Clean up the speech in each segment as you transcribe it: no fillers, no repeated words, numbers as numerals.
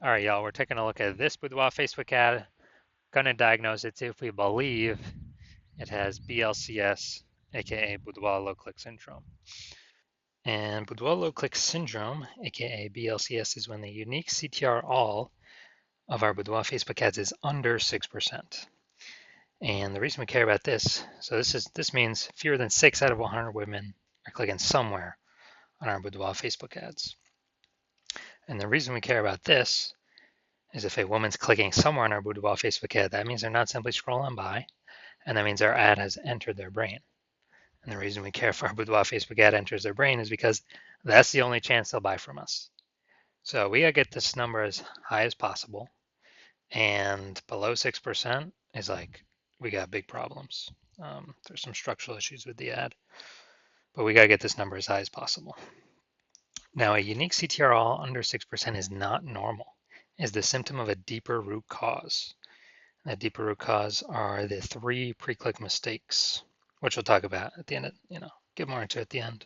All right, y'all, we're taking a look at this Boudoir Facebook ad. Gonna diagnose it, see if we believe it has BLCS, aka Boudoir low click syndrome. And Boudoir low click syndrome, aka BLCS, is when the unique CTR all of our Boudoir Facebook ads is under 6%. And the reason we care about this, so this means fewer than 6 out of 100 women are clicking somewhere on our Boudoir Facebook ads. And the reason we care about this is if a woman's clicking somewhere on our Boudoir Facebook ad, that means they're not simply scrolling by, and that means our ad has entered their brain. And the reason we care if our Boudoir Facebook ad enters their brain is because that's the only chance they'll buy from us. So we gotta get this number as high as possible, and below 6% is like we got big problems. There's some structural issues with the ad, but we gotta get this number as high as possible. Now, a unique CTR all under 6% is not normal. Is the symptom of a deeper root cause. That deeper root cause are the 3 pre-click mistakes, which we'll talk about at the end, get more into at the end.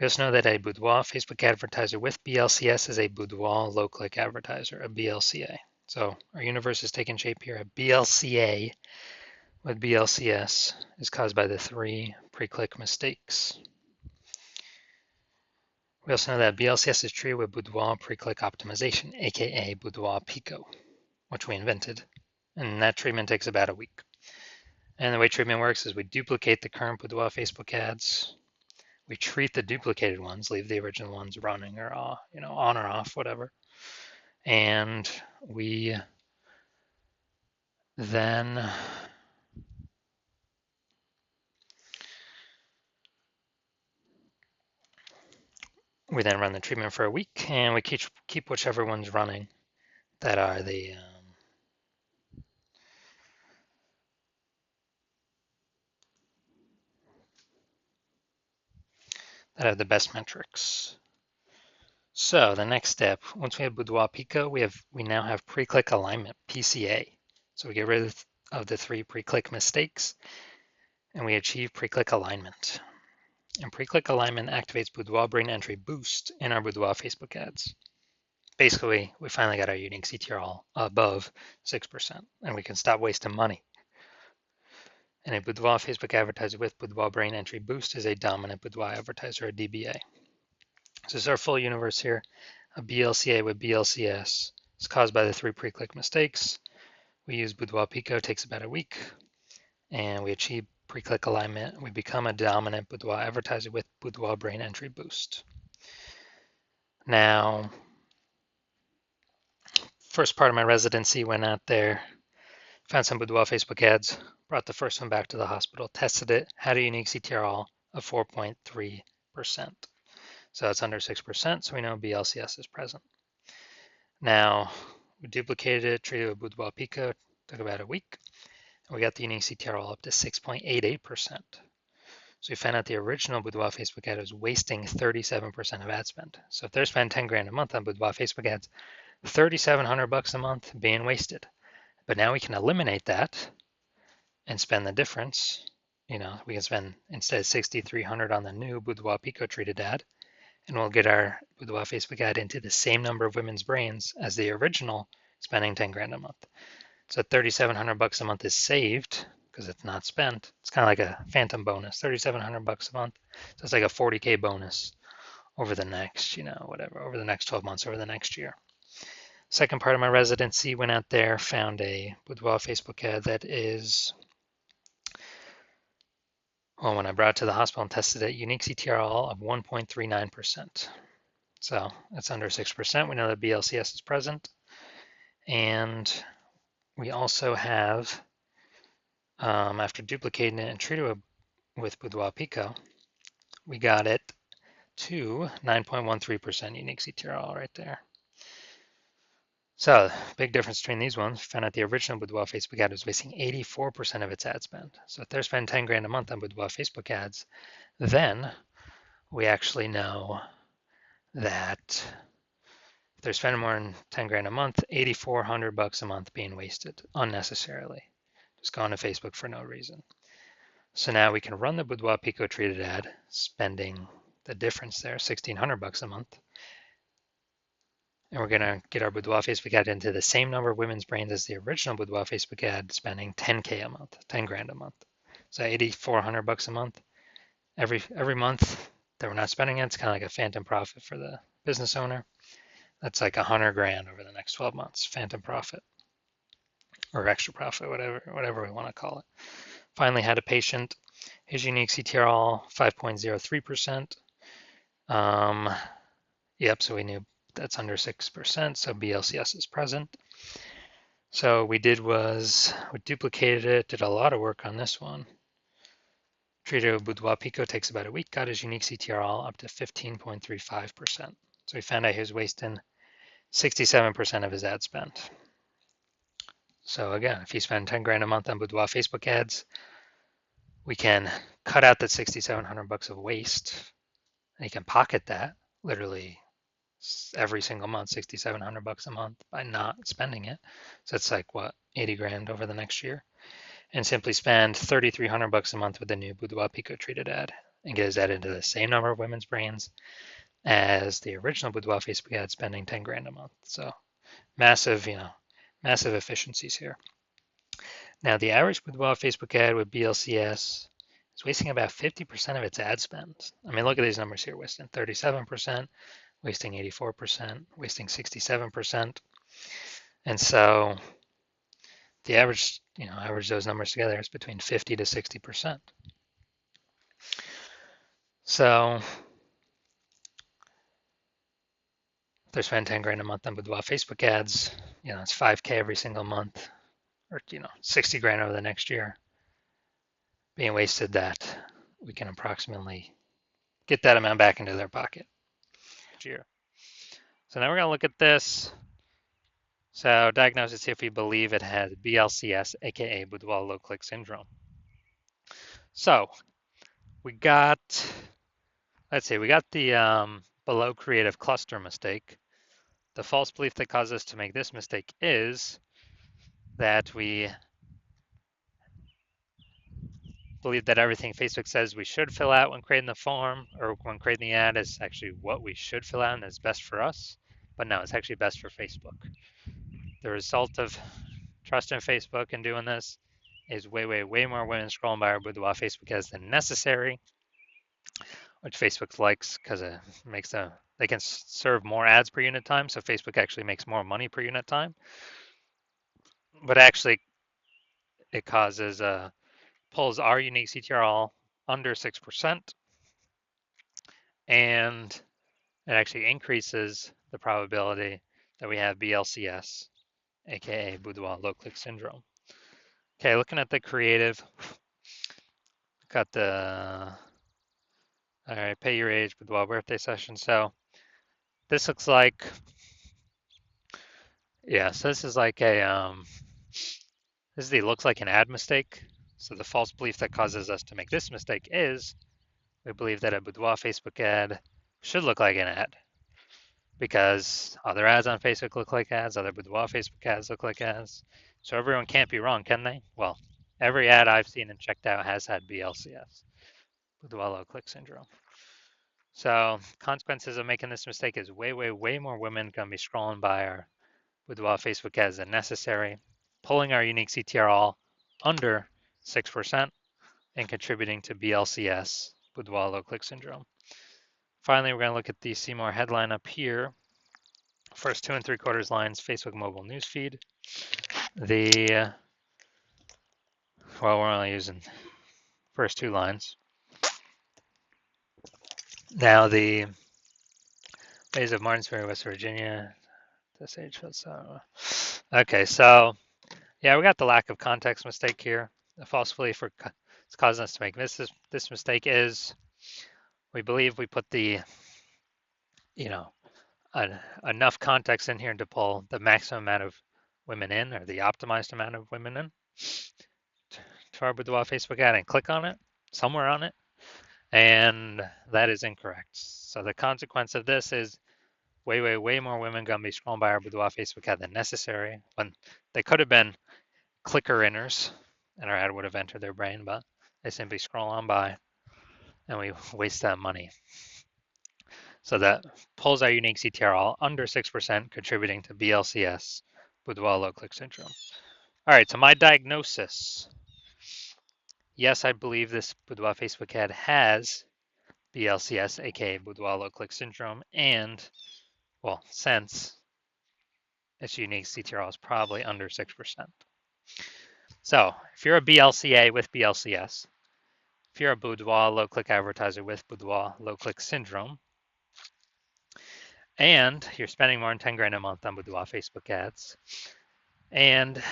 We also know that a Boudoir Facebook advertiser with BLCS is a Boudoir low-click advertiser, a BLCA. So our universe is taking shape here. A BLCA with BLCS is caused by the 3 pre-click mistakes. We also know that BLCS is treated with Boudoir pre-click optimization, aka Boudoir Pico, which we invented, and that treatment takes about a week. And the way treatment works is we duplicate the current Boudoir Facebook ads. We treat the duplicated ones, leave the original ones running or on or off, whatever. And we then run the treatment for a week, and we keep whichever ones running that are that have the best metrics. So the next step, once we have Boudoir Pico, we now have pre-click alignment, PCA. So we get rid of the 3 pre-click mistakes, and we achieve pre-click alignment. And pre-click alignment activates Boudoir brain entry boost in our Boudoir Facebook ads. Basically, we finally got our unique CTR all above 6%, and we can stop wasting money. And a Boudoir Facebook advertiser with Boudoir brain entry boost is a dominant Boudoir advertiser, a DBA. So this is our full universe here. A BLCA with BLCS is caused by the 3 pre-click mistakes. We use Boudoir Pico, takes about a week, and we achieve pre-click alignment. We become a dominant Boudoir advertiser with Boudoir brain entry boost. Now, first part of my residency, went out there, found some Boudoir Facebook ads, brought the first one back to the hospital, tested it, had a unique CTR all of 4.3%. So it's under 6%, so we know BLCS is present. Now, we duplicated it, treated it with Boudoir Pico, took about a week, and we got the unique CTR all up to 6.88%. So we found out the original Boudoir Facebook ad was wasting 37% of ad spend. So if they're spending 10 grand a month on Boudoir Facebook ads, 3,700 bucks a month being wasted. But now we can eliminate that and spend the difference. We can spend instead 6,300 on the new Boudoir Pico treated ad, and we'll get our Boudoir Facebook ad into the same number of women's brains as the original spending 10 grand a month. So 3,700 bucks a month is saved because it's not spent. It's kind of like a phantom bonus, 3,700 bucks a month. So it's like a 40K bonus over the next, over the next 12 months, over the next year. Second part of my residency, went out there, found a Boudoir Facebook ad that is, when I brought it to the hospital and tested it, unique CTR all of 1.39%. So it's under 6%. We know that BLCS is present. And we also have, after duplicating it and treating it with Boudoir Pico, we got it to 9.13% unique CTR all right there. So big difference between these ones. Found out the original Boudoir Facebook ad was wasting 84% of its ad spend. So if they're spending 10 grand a month on Boudoir Facebook ads, then we actually know that if they're spending more than 10 grand a month, 8,400 bucks a month being wasted unnecessarily, just going to Facebook for no reason. So now we can run the Boudoir Pico treated ad, spending the difference there, 1,600 bucks a month, And we're gonna get our Boudoir Facebook ad into the same number of women's brains as the original Boudoir Facebook ad, spending 10K a month, 10 grand a month. So 8,400 bucks a month. Every month that we're not spending it, it's kind of like a phantom profit for the business owner. That's like 100 grand over the next 12 months, phantom profit or extra profit, whatever we want to call it. Finally, had a patient. His unique CTRL 5.03%. Yep, so we knew that's under 6%, so BLCS is present. So we duplicated it, did a lot of work on this one. Treated with Boudoir Pico, takes about a week, got his unique CTRL up to 15.35%. So we found out he was wasting 67% of his ad spend. So again, if you spend 10 grand a month on Boudoir Facebook ads, we can cut out that 6,700 bucks of waste, and you can pocket that literally every single month, 6,700 bucks a month by not spending it. So it's like what, 80 grand over the next year, and simply spend 3,300 bucks a month with the new Boudoir Pico treated ad and get his ad into the same number of women's brains as the original Boudoir Facebook ad, spending 10 grand a month. So massive, massive efficiencies here. Now, the average Boudoir Facebook ad with BLCS is wasting about 50% of its ad spend. I mean, look at these numbers here, wasting 37%, wasting 84%, wasting 67%. And so the average, average those numbers together is between 50 to 60%. So if they're spending 10 grand a month on Boudoir Facebook ads, it's 5K every single month, or 60 grand over the next year being wasted, that we can approximately get that amount back into their pocket. So now we're going to look at this. So diagnosis, see if we believe it has BLCS, aka Boudoir low click syndrome. So we got, let's see, we got the below creative cluster mistake. The false belief that caused us to make this mistake is that we believe that everything Facebook says we should fill out when creating the form or when creating the ad is actually what we should fill out and is best for us. But no, it's actually best for Facebook. The result of trust in Facebook and doing this is way more women scrolling by our Boudoir Facebook ads than necessary, which Facebook likes because it makes they can serve more ads per unit time, so Facebook actually makes more money per unit time. But actually, it pulls our unique CTRL under 6%, and it actually increases the probability that we have BLCS, aka Boudoir low click syndrome. Okay, looking at the creative, got the all right, pay your age Boudoir birthday session. So this looks like, yeah, so this is like looks like an ad mistake. So the false belief that causes us to make this mistake is we believe that a Boudoir Facebook ad should look like an ad because other ads on Facebook look like ads, other Boudoir Facebook ads look like ads. So everyone can't be wrong, can they? Well, every ad I've seen and checked out has had BLCS, Boudoir low click syndrome. So consequences of making this mistake is way more women gonna be scrolling by our Boudoir Facebook ads than necessary, pulling our unique CTRL under 6% and contributing to BLCS, Boudoir low click syndrome. Finally, we're going to look at the see more headline up here. First 2 3/4 lines, Facebook mobile newsfeed. Well, we're only using first 2 lines. Now the Bays of Martinsville, West Virginia. This age okay, so yeah, we got the lack of context mistake here. The false belief it's causing us to make this mistake is we believe we put the enough context in here to pull the maximum amount of women in, or the optimized amount of women in, to our Boudoir Facebook ad and click on it, somewhere on it, and that is incorrect. So the consequence of this is way more women gonna be scrolling by our Boudoir Facebook ad than necessary, when they could have been clicker inners and our ad would have entered their brain, but they simply scroll on by and we waste that money. So that pulls our unique CTR all under 6%, contributing to BLCS, Boudoir low click syndrome. All right, so my diagnosis. Yes, I believe this Boudoir Facebook ad has BLCS, aka Boudoir low click syndrome, and, well, since its unique CTR is probably under 6%. So if you're a BLCA with BLCS, if you're a Boudoir low click advertiser with Boudoir low click syndrome, and you're spending more than 10 grand a month on Boudoir Facebook ads, and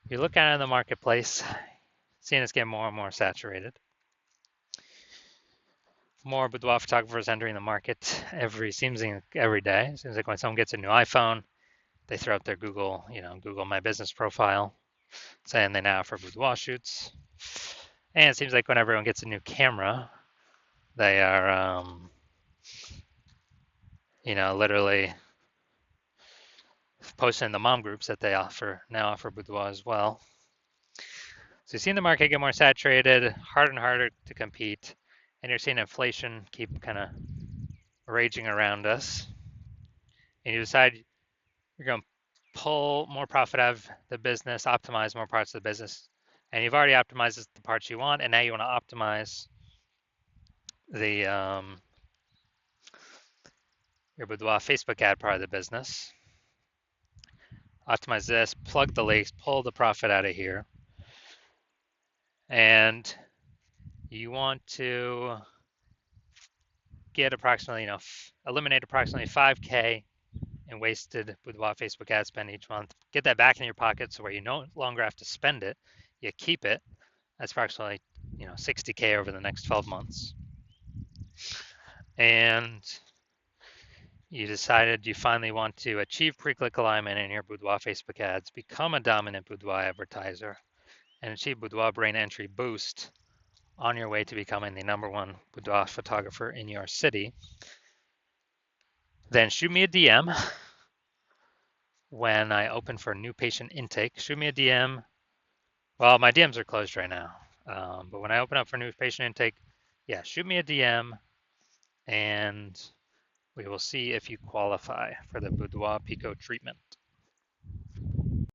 you look out in the marketplace, seeing it's getting more and more saturated. More boudoir photographers entering the market seems like every day. It seems like when someone gets a new iPhone, they throw up their Google My Business profile, saying they now offer boudoir shoots. And it seems like when everyone gets a new camera, they are, literally posting in the mom groups that they now offer boudoir as well. So you're seeing the market get more saturated, harder and harder to compete, and you're seeing inflation keep kind of raging around us. And you decide you're going to pull more profit out of the business, optimize more parts of the business, and you've already optimized the parts you want, and now you want to optimize the your Boudoir Facebook ad part of the business. Optimize this, plug the leaks, pull the profit out of here, and you want to get approximately, eliminate approximately 5K in wasted Boudoir Facebook ad spend each month. Get that back in your pocket so where you no longer have to spend it, you keep it. That's approximately 60K over the next 12 months. And you decided you finally want to achieve pre-click alignment in your Boudoir Facebook ads, become a dominant Boudoir advertiser, and achieve Boudoir brain entry boost on your way to becoming the #1 boudoir photographer in your city. Then shoot me a DM when I open for new patient intake. Shoot me a DM. Well, my DMs are closed right now, but when I open up for new patient intake, yeah, shoot me a DM, and we will see if you qualify for the Boudoir Pico treatment.